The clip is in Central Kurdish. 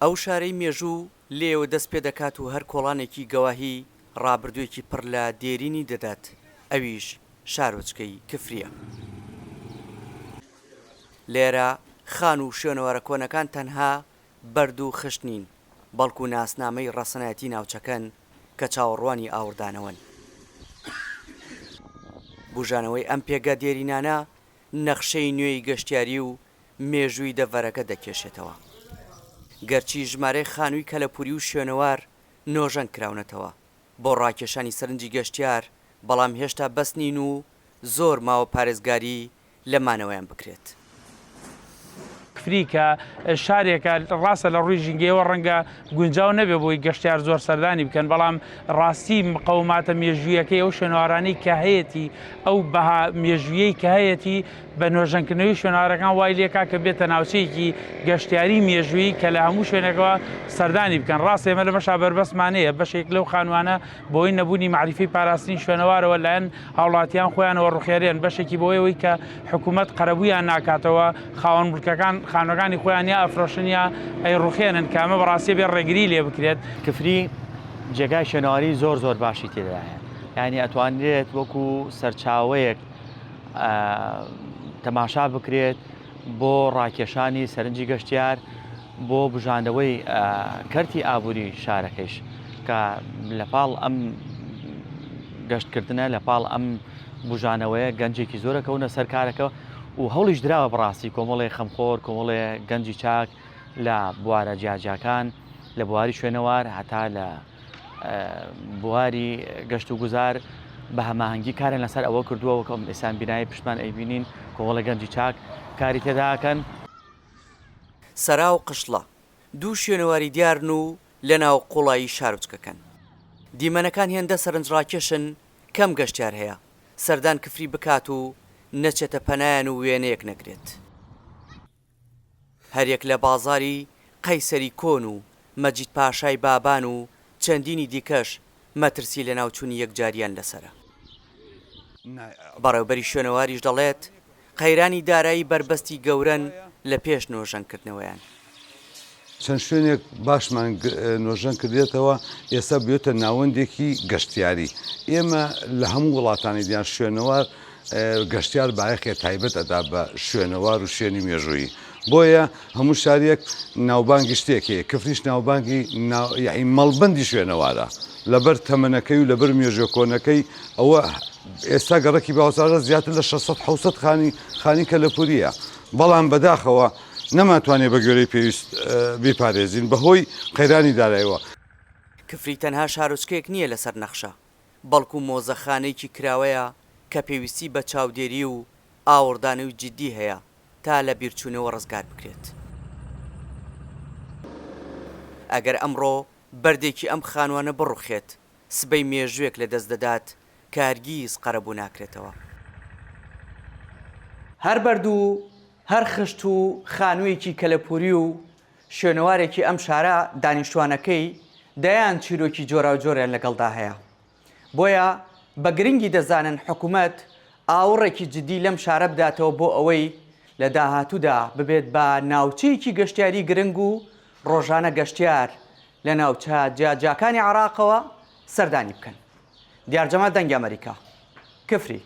ئەو شارەی مێژوو لێوە دەست پێ دەکات و هەر کۆڵانێکی گەواهی ڕابردوویەکی پڕ لە دێرینی دەدات، ئەویش شارۆچکەی کفریە. لێرە خان و شوێنەوەرە کۆنەکان تەنها بەرد و خشت نین، بەڵکو ناسنامەی ڕەسەنایەتی ناوچەکەن کە چاوەڕوانی ئاوردانەوەن. بژانەوەی ئەم پێگە دێرینانە نەخشەی نوێی گەشتیاری و مێژووی دەڤەرەکە دەکێشێتەوە. گەرچی ژمارەی خانووی کەلەپوری و شوێنەوار نۆژەنگ کراونەتەوە بۆ ڕاکێشانی سەرنجی گەشتیار، بەڵام هێشتا بەس نین و زۆر ماوە پارێزگاری لەمانەوەیان بکرێت. کفری کە شارێکە ڕاستە لە ڕووی ژینگەیەوە ڕەنگە گونجاو نەبێ بۆی گەشتیار زۆر سەردانی بکەن، بەڵام ڕاستی مقەوماتە مێژوویەکەی ئەو شوێنەوارانەی کە هەیەی ئەو بەها مێژویەی کە هەیەی بە نۆژەنکردنەوەی شوێنەوارەکان وای لێکا کە بێتە ناوچەیەکی گەشتیاری مێژووی کە لە هەموو شوێنێکەوە سەردانی بکەن. ڕاست ئێمە لە بەشا بەربەسمانەیە بەشێک لەو خانوانە بۆی نەبوونی معریفی پاراستنی شوێنەوارەوە لایەن هاوڵاتیان خۆیانەوە ڕوخێرێن، بەشێکی بۆیەوەی کە حکوومەت قەرەبوویان ناکاتەوە خاوەن مڵکەکان خانەکانی خۆیان یا ئەفرۆشن یا ئەی ڕوخێنن کامە بەڕاستی بێ ڕێگری لێ بکرێت. کفری جێگای شوێنەواری زۆر زۆر باشی تێدایە، یعنی ئەتوانرێت وەکو سەرچاوەیەک تەماشا بکرێت بۆ ڕاکێشانی سەرنجی گەشتیار، بۆ بژاندەوەی کەرتی ئابووری شارەکەیش کە لەپاڵ ئەم گەشتکردنە لەپاڵ ئەم بژانەوەیە گەنجێکی زۆرەکەونە سەرکارەکە و هەوڵیش دراوە بڕاستی کۆمەڵی خەمخۆر کۆمەڵێ گەنجی چاک لە بوارە جیاجاکان لە بواری شوێنەوار هەتا لە بواری گەشت و گوزار بە هەماهەنگی کارێن لەسەر ئەوە کردووە وەکەم ئێسان بینایی پشتمان ئەیبینین کۆمەڵە گەنجی چاک کاری تێداکەن. سەرا و قشڵە دوو شوێنەواری دیارن و لە ناو قوڵایی شارۆچکەکەن. دیمەنەکان هێندە سەرنجڕاکێشن کەم گەشتیار هەیە، سەردان کفری بکات و نەچێتە پەنایان و وێنەیەک نەگرێت. هەرێک لە بازاری قەیسەری کۆن و مەجید پاشای بابان و چەندینی دیکەش مەترسی لە ناوچوونی یەکجاریان لەسرە. بەڕێوبەری شوێنەواریش دەڵێت قەیرانی دارایی بربەستی گەورەن لە پێش نۆژەنکردنەوەیان. چەند شوێنێک باشمان نۆژەن کردێتەوە ئێستا بێتە ناوەندێکی گەشتیاری. ئێمە لە هەموو وڵاتانی دیان شوێنەوار گەشتیار باەخێ تایبەت ئەدا بە شوێنەوار و شوێنی مێژوویی، بۆیە هەموو شارێک ناوبانگی شتێکەیە. کفریش ناوبانگی یعنی مەڵبەندی شوێنەوارە لەبەر تەمەنەکەی و لەبەر مێژوە کۆنەکەی. ئەوە ئێستا گەڕەکی باوسارە زیاتر لە 600 خانی کەلەپوریە، بەڵام بەداخەوە نەماتوانێت بە گوێرەی پێویست بیپارێزین بەهۆی قەیرانی دارایەوە. کفری تەنها شارۆچکەیەک نییە لەسەر نەخشە، بەڵکو مۆزەخانەیەکی کراوەیە کە پێویستی بە چاودێری و ئاوردانی و جددی هەیە تا لە بیرچوونەوە ڕزگار بکرێت. ئەگەر ئەمڕۆ بەردێکی ئەم خانوانە بڕوخێت، سبەی مێژوێک لە دەست دەدات کە هەرگیز قەرەبوو ناکرێتەوە. هەر بەرد و هەر خشت و خانوویەکی کەلەپوری و شوێنەوارێکی ئەم شارە دانیشتوانەکەی دەیان چیرۆکی جۆرا و جۆریان لەگەڵدا هەیە. بۆیە بە گرنگی دەزانن حکوومەت ئاوڕێکی جددی لەم شارە بداتەوە بۆ ئەوەی لە داهاتوودا ببێت بە ناوچەیەکی گەشتیاری گرنگ و ڕۆژانە گەشتیار لە ناوچە جیاجاکانی عێراقەوە سەردانی بکەن. دیارجەمال دەنگی ئەمریکا، کفری.